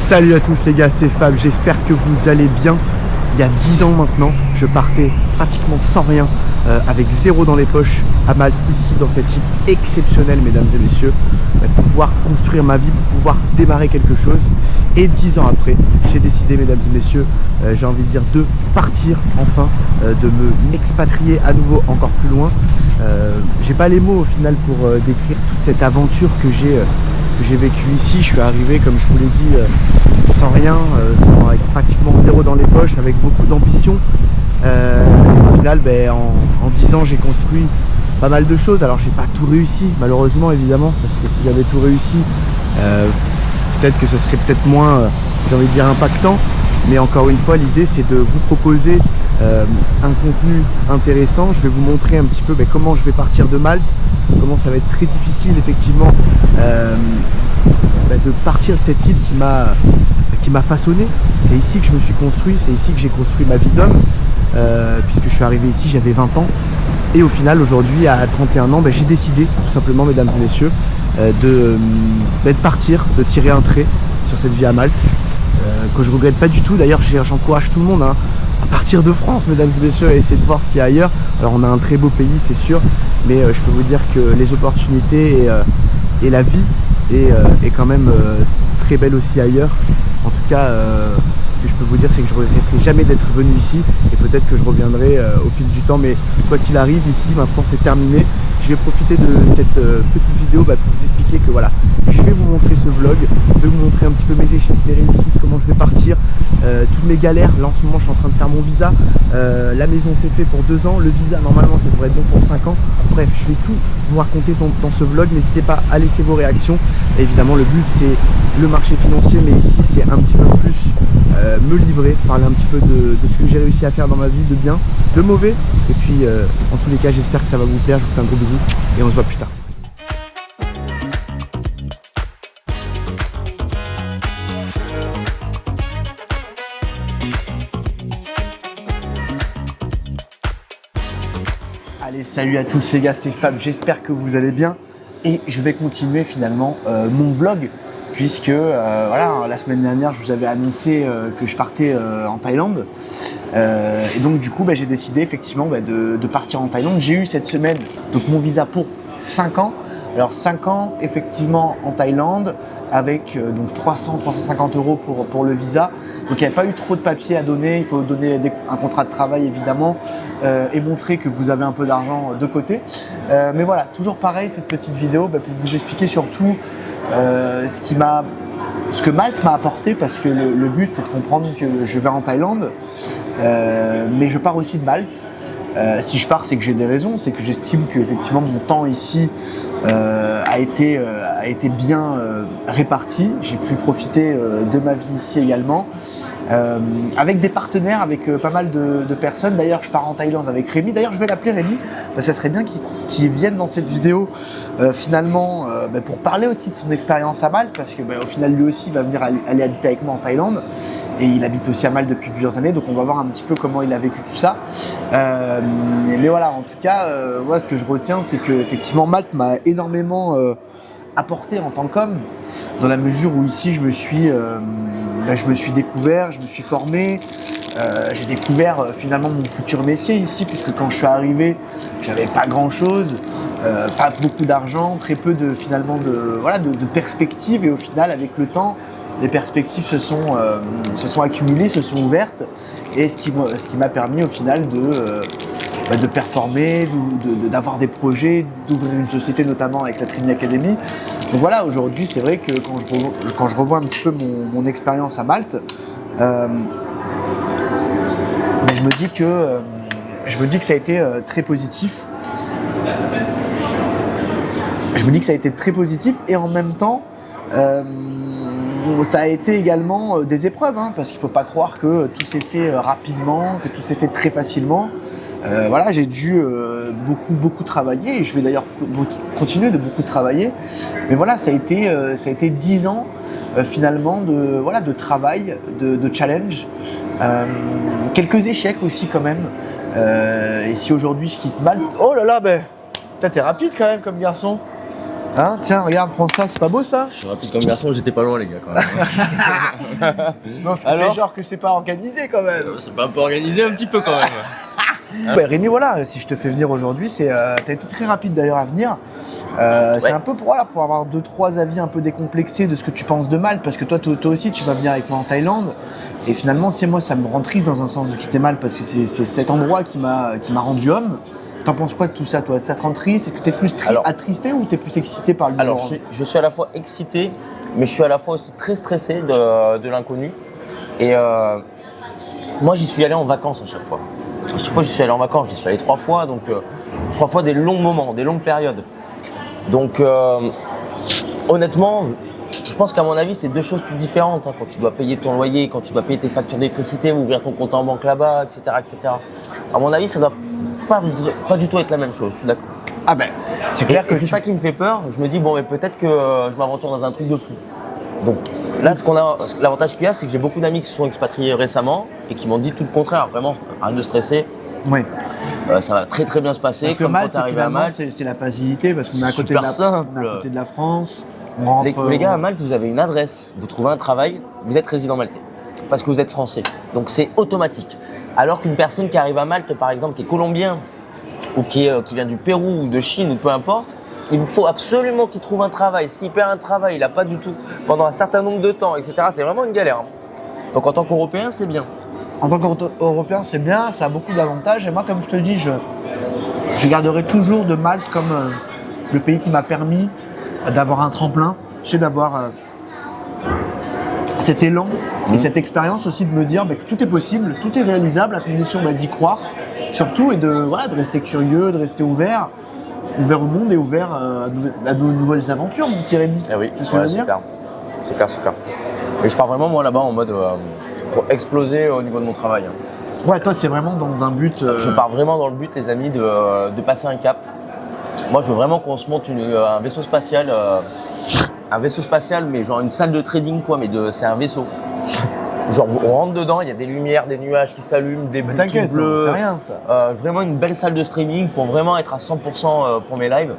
Salut à tous les gars, c'est Fab, j'espère que vous allez bien. Il y a 10 ans maintenant, je partais pratiquement sans rien, avec zéro dans les poches, à Malte, ici dans cette île exceptionnelle, mesdames et messieurs, pour pouvoir construire ma vie, pour pouvoir démarrer quelque chose. Et 10 ans après, j'ai décidé, mesdames et messieurs, j'ai envie de dire, de partir enfin, de m'expatrier à nouveau encore plus loin. J'ai pas les mots au final pour décrire toute cette aventure que j'ai vécue ici. Je suis arrivé, comme je vous l'ai dit, sans rien, avec pratiquement zéro dans les poches, avec beaucoup d'ambition. Au final, en 10 ans, j'ai construit pas mal de choses. Alors j'ai pas tout réussi, malheureusement, évidemment, parce que si j'avais tout réussi, peut-être que ce serait peut-être moins, j'ai envie de dire, impactant. Mais encore une fois, l'idée c'est de vous proposer un contenu intéressant. Je vais vous montrer un petit peu comment je vais partir de Malte, comment ça va être très difficile effectivement de partir de cette île qui m'a façonné. C'est ici que je me suis construit, c'est ici que j'ai construit ma vie d'homme, puisque je suis arrivé ici, j'avais 20 ans. Et au final, aujourd'hui, à 31 ans, j'ai décidé, tout simplement, mesdames et messieurs, de partir, de tirer un trait sur cette vie à Malte, que je regrette pas du tout. D'ailleurs, j'encourage tout le monde à partir de France, mesdames et messieurs, à essayer de voir ce qu'il y a ailleurs. Alors, on a un très beau pays, c'est sûr, mais je peux vous dire que les opportunités et la vie est quand même très belle aussi ailleurs. En tout cas, ce que je peux vous dire, c'est que je ne regretterai jamais d'être venu ici, et peut-être que je reviendrai au fil du temps. Mais quoi qu'il arrive, ici maintenant c'est terminé. Je vais profiter de cette petite vidéo pour vous expliquer que voilà, je vais vous montrer ce vlog, je vais vous montrer un petit peu mes échecs, mes réussites, comment je vais partir, toutes mes galères. Là en ce moment je suis en train de faire mon visa, la maison c'est fait pour 2 ans, le visa normalement ça devrait être bon pour 5 ans. Bref, je vais tout vous raconter dans ce vlog. N'hésitez pas à laisser vos réactions. Et évidemment le but c'est le marché financier, mais ici c'est un petit peu plus me livrer, parler un petit peu de ce que j'ai réussi à faire dans ma vie, de bien, de mauvais. Et puis en tous les cas j'espère que ça va vous plaire. Je vous fais un gros bisou et on se voit plus tard. Allez, salut à tous les gars, c'est Fab, j'espère que vous allez bien. Et je vais continuer finalement mon vlog, puisque voilà, la semaine dernière je vous avais annoncé que je partais en Thaïlande, et donc du coup j'ai décidé effectivement de partir en Thaïlande. J'ai eu cette semaine donc mon visa pour 5 ans. Alors 5 ans effectivement en Thaïlande, avec donc 300-350 € pour le visa. Donc il n'y a pas eu trop de papiers à donner, il faut donner un contrat de travail évidemment, et montrer que vous avez un peu d'argent de côté. Mais voilà, toujours pareil, cette petite vidéo pour vous expliquer surtout ce que Malte m'a apporté, parce que le but c'est de comprendre que je vais en Thaïlande, mais je pars aussi de Malte. Si je pars, c'est que j'ai des raisons, c'est que j'estime que effectivement mon temps ici a été bien réparti. J'ai pu profiter de ma vie ici également, avec des partenaires, avec pas mal de personnes. D'ailleurs, je pars en Thaïlande avec Rémi. D'ailleurs, je vais l'appeler Rémi. Ça serait bien qu'il vienne dans cette vidéo finalement pour parler aussi de son expérience à Malte, parce que au final, lui aussi va venir aller habiter avec moi en Thaïlande. Et il habite aussi à Malte depuis plusieurs années, donc on va voir un petit peu comment il a vécu tout ça. Mais voilà, en tout cas, moi, ce que je retiens, c'est que effectivement Malte m'a énormément apporté en tant qu'homme, dans la mesure où ici je me suis découvert, je me suis formé, j'ai découvert finalement mon futur métier ici, puisque quand je suis arrivé, j'avais pas grand chose, pas beaucoup d'argent, très peu de perspectives, et au final avec le temps, les perspectives se sont accumulées, se sont ouvertes, et ce qui m'a permis au final de performer, d'avoir des projets, d'ouvrir une société notamment avec la Trini Academy. Donc voilà, aujourd'hui c'est vrai que quand je revois un petit peu mon expérience à Malte, je me dis que ça a été très positif. Je me dis que ça a été très positif, et en même temps ça a été également des épreuves, parce qu'il ne faut pas croire que tout s'est fait rapidement, que tout s'est fait très facilement. Voilà, j'ai dû beaucoup travailler, et je vais d'ailleurs continuer de beaucoup travailler. Mais voilà, ça a été 10 ans finalement de travail, de challenge, quelques échecs aussi quand même. Et si aujourd'hui je quitte Malte, oh là là, t'es rapide quand même comme garçon. Hein, tiens, regarde, prends ça, c'est pas beau ça? Je suis rapide comme garçon, j'étais pas loin les gars quand même. Non, fais genre que c'est pas organisé quand même. C'est pas un peu organisé un petit peu quand même. Ouais, Rémi, voilà, si je te fais venir aujourd'hui, t'as été très rapide d'ailleurs à venir. C'est un peu pour avoir 2-3 avis un peu décomplexés de ce que tu penses de Malte, parce que toi aussi tu vas venir avec moi en Thaïlande. Et finalement, tu sais, moi ça me rend triste dans un sens de quitter Malte, parce que c'est cet endroit qui m'a rendu homme. T'en penses quoi de tout ça, toi? Ça te rend triste? Est-ce que t'es plus attristé ou t'es plus excité par le Alors, je suis à la fois excité, mais je suis à la fois aussi très stressé de l'inconnu. Et moi, j'y suis allé en vacances à chaque fois. À chaque fois, j'y suis allé en vacances. J'y suis allé 3 fois, donc 3 fois des longs moments, des longues périodes. Donc, honnêtement, je pense qu'à mon avis, c'est 2 choses toutes différentes. Hein, quand tu dois payer ton loyer, quand tu dois payer tes factures d'électricité, ouvrir ton compte en banque là-bas, etc., etc. À mon avis, ça doit pas du tout être la même chose, je suis d'accord. Ah ben, c'est clair que c'est ça qui me fait peur. Je me dis, bon, mais peut-être que je m'aventure dans un truc de fou. Donc là, l'avantage qu'il y a, c'est que j'ai beaucoup d'amis qui se sont expatriés récemment et qui m'ont dit tout le contraire. Vraiment, arrête de stresser. Oui. Ça va très très bien se passer. Parce que comme Malte, quand t'arrives à Malte, c'est la facilité parce qu'on est à côté de la France. On rentre, les gars, à Malte, vous avez une adresse, vous trouvez un travail, vous êtes résident maltais parce que vous êtes français. Donc c'est automatique. Alors qu'une personne qui arrive à Malte, par exemple, qui est colombien ou qui vient du Pérou ou de Chine ou peu importe, il vous faut absolument qu'il trouve un travail. S'il perd un travail, il n'a pas du tout pendant un certain nombre de temps, etc. C'est vraiment une galère. Hein. Donc en tant qu'Européen, c'est bien. En tant qu'Européen, c'est bien, ça a beaucoup d'avantages. Et moi, comme je te dis, je garderai toujours de Malte comme le pays qui m'a permis d'avoir un tremplin, tu sais, d'avoir cet élan et cette expérience aussi de me dire que tout est possible, tout est réalisable à condition d'y croire, surtout, et de rester curieux, de rester ouvert au monde et ouvert à de nouvelles aventures, mon petit Rémi. Eh oui, c'est clair. C'est clair. Et je pars vraiment, moi, là-bas en mode pour exploser au niveau de mon travail. Hein. Ouais, toi, c'est vraiment dans un but… Je pars vraiment dans le but, les amis, de passer un cap. Moi, je veux vraiment qu'on se monte un vaisseau spatial. Un vaisseau spatial, mais genre une salle de trading, quoi, mais c'est un vaisseau. Genre, on rentre dedans, il y a des lumières, des nuages qui s'allument, des boutons bleus. C'est rien, ça. Vraiment une belle salle de streaming pour vraiment être à 100% pour mes lives.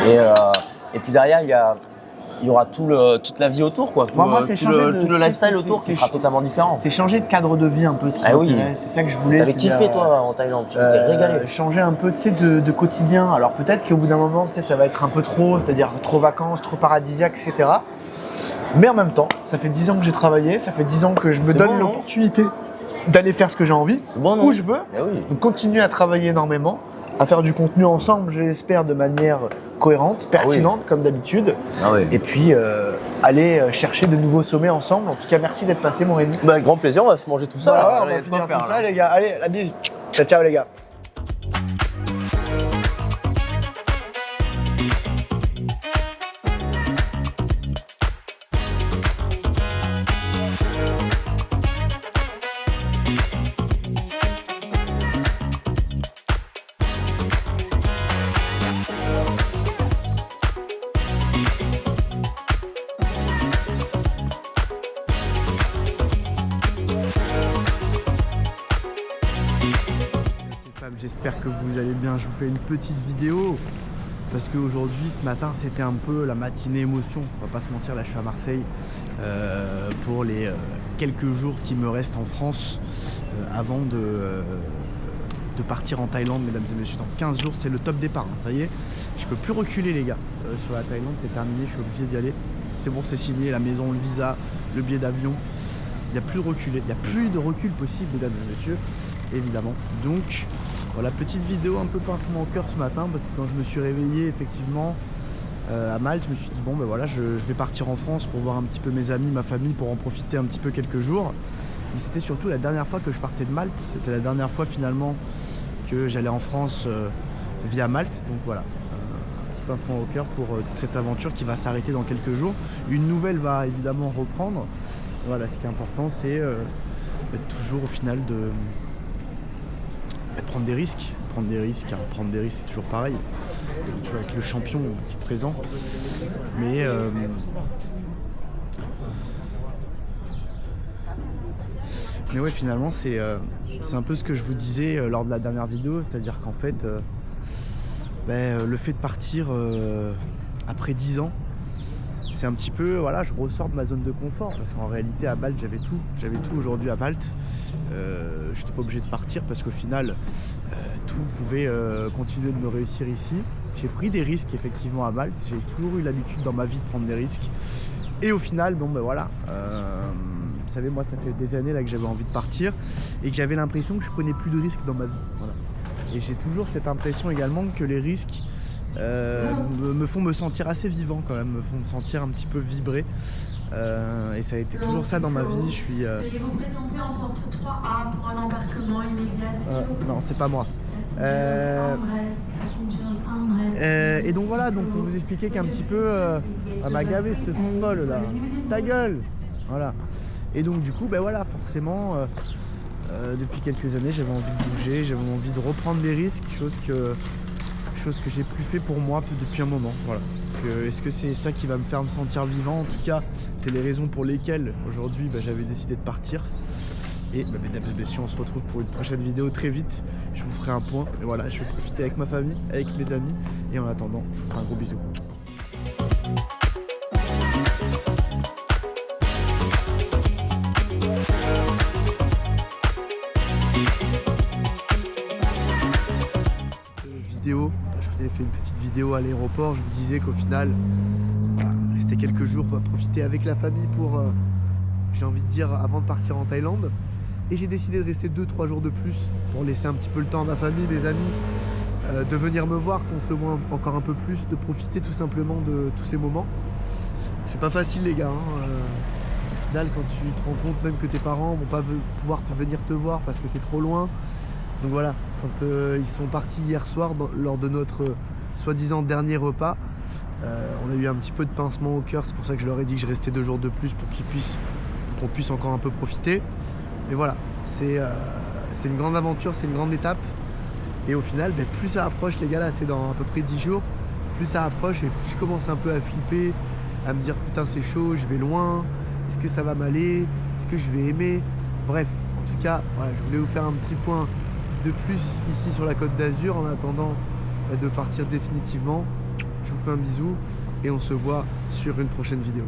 Et puis derrière, il y aura toute la vie autour, quoi. Tout le lifestyle autour qui sera totalement différent. C'est changer de cadre de vie un peu, ce qui m'intéresse. C'est ça que je voulais. T'avais kiffé, toi, en Thaïlande, tu t'es régalé. Changer un peu, tu sais, de quotidien. Alors peut-être qu'au bout d'un moment, tu sais, ça va être un peu trop, c'est-à-dire trop vacances, trop paradisiaque, etc. Mais en même temps, ça fait 10 ans que j'ai travaillé, ça fait 10 ans que je me donne l'opportunité d'aller faire ce que j'ai envie, où je veux, donc continuer à travailler énormément, à faire du contenu ensemble, je l'espère, de manière cohérente, pertinente, comme d'habitude, et puis aller chercher de nouveaux sommets ensemble. En tout cas, merci d'être passé, mon Rémi. Avec grand plaisir, on va se manger tout ça. On va finir tout ça, les gars. Allez, la bise. Ciao, les gars. J'espère que vous allez bien. Je vous fais une petite vidéo parce qu'aujourd'hui, ce matin, c'était un peu la matinée émotion. On va pas se mentir, là je suis à Marseille pour les quelques jours qui me restent en France avant de partir en Thaïlande, mesdames et messieurs. Dans 15 jours, c'est le top départ, hein, ça y est. Je peux plus reculer, les gars. Sur la Thaïlande, c'est terminé, je suis obligé d'y aller. C'est bon, c'est signé, la maison, le visa, le billet d'avion. Il n'y a plus de reculer, il n'y a plus de recul possible, mesdames et messieurs, évidemment. Donc voilà, petite vidéo un peu pincement au cœur ce matin, parce que quand je me suis réveillé effectivement à Malte, je me suis dit bon ben voilà, je vais partir en France pour voir un petit peu mes amis, ma famille, pour en profiter un petit peu quelques jours. Mais c'était surtout la dernière fois que je partais de Malte, c'était la dernière fois finalement que j'allais en France via Malte. Donc voilà, un petit pincement au cœur pour cette aventure qui va s'arrêter dans quelques jours. Une nouvelle va évidemment reprendre. Voilà, ce qui est important, c'est toujours au final de prendre des risques. Prendre des risques, c'est toujours pareil. Tu vois, avec le champion qui est présent. Mais ouais, finalement, c'est un peu ce que je vous disais lors de la dernière vidéo, c'est-à-dire qu'en fait, le fait de partir après 10 ans, c'est un petit peu, voilà, je ressors de ma zone de confort parce qu'en réalité à Malte j'avais tout aujourd'hui à Malte. Je n'étais pas obligé de partir parce qu'au final tout pouvait continuer de me réussir ici. J'ai pris des risques effectivement à Malte, j'ai toujours eu l'habitude dans ma vie de prendre des risques et au final bon ben voilà, vous savez moi ça fait des années là que j'avais envie de partir et que j'avais l'impression que je prenais plus de risques dans ma vie, voilà. Et j'ai toujours cette impression également que les risques me font me sentir assez vivant quand même, me font me sentir un petit peu vibrer. Et ça a été toujours ça dans ma vie. Je suis. Veuillez vous présenter en porte 3A pour un embarquement immédiat. Non, c'est pas moi. Et donc voilà, donc pour vous expliquer qu'un petit peu, elle m'a gavé cette folle là. Ta gueule. Voilà. Et donc du coup, ben voilà, forcément, depuis quelques années, j'avais envie de bouger, j'avais envie de reprendre des risques, chose que j'ai plus fait pour moi depuis un moment. Voilà. Est-ce que c'est ça qui va me faire me sentir vivant? En tout cas, c'est les raisons pour lesquelles aujourd'hui j'avais décidé de partir. Et mesdames et messieurs, on se retrouve pour une prochaine vidéo très vite. Je vous ferai un point. Et voilà, je vais profiter avec ma famille, avec mes amis. Et en attendant, je vous fais un gros bisou. Je vous ai fait une petite vidéo à l'aéroport, je vous disais qu'au final, rester quelques jours pour profiter avec la famille pour, j'ai envie de dire, avant de partir en Thaïlande. Et j'ai décidé de rester 2-3 jours de plus pour laisser un petit peu le temps à ma famille, mes amis, de venir me voir, qu'on se voit encore un peu plus, de profiter tout simplement de tous ces moments. C'est pas facile les gars, au final quand tu te rends compte même que tes parents vont pas pouvoir venir te voir parce que tu es trop loin. Donc voilà, quand ils sont partis hier soir lors de notre soi-disant dernier repas, on a eu un petit peu de pincement au cœur, c'est pour ça que je leur ai dit que je restais 2 jours de plus pour qu'on puisse encore un peu profiter. Mais voilà, c'est une grande aventure, c'est une grande étape. Et au final, plus ça approche les gars, là c'est dans à peu près 10 jours, plus ça approche et plus je commence un peu à flipper, à me dire putain c'est chaud, je vais loin, est-ce que ça va m'aller, est-ce que je vais aimer? Bref, en tout cas, voilà, je voulais vous faire un petit point de plus ici sur la Côte d'Azur en attendant de partir définitivement. Je vous fais un bisou et on se voit sur une prochaine vidéo.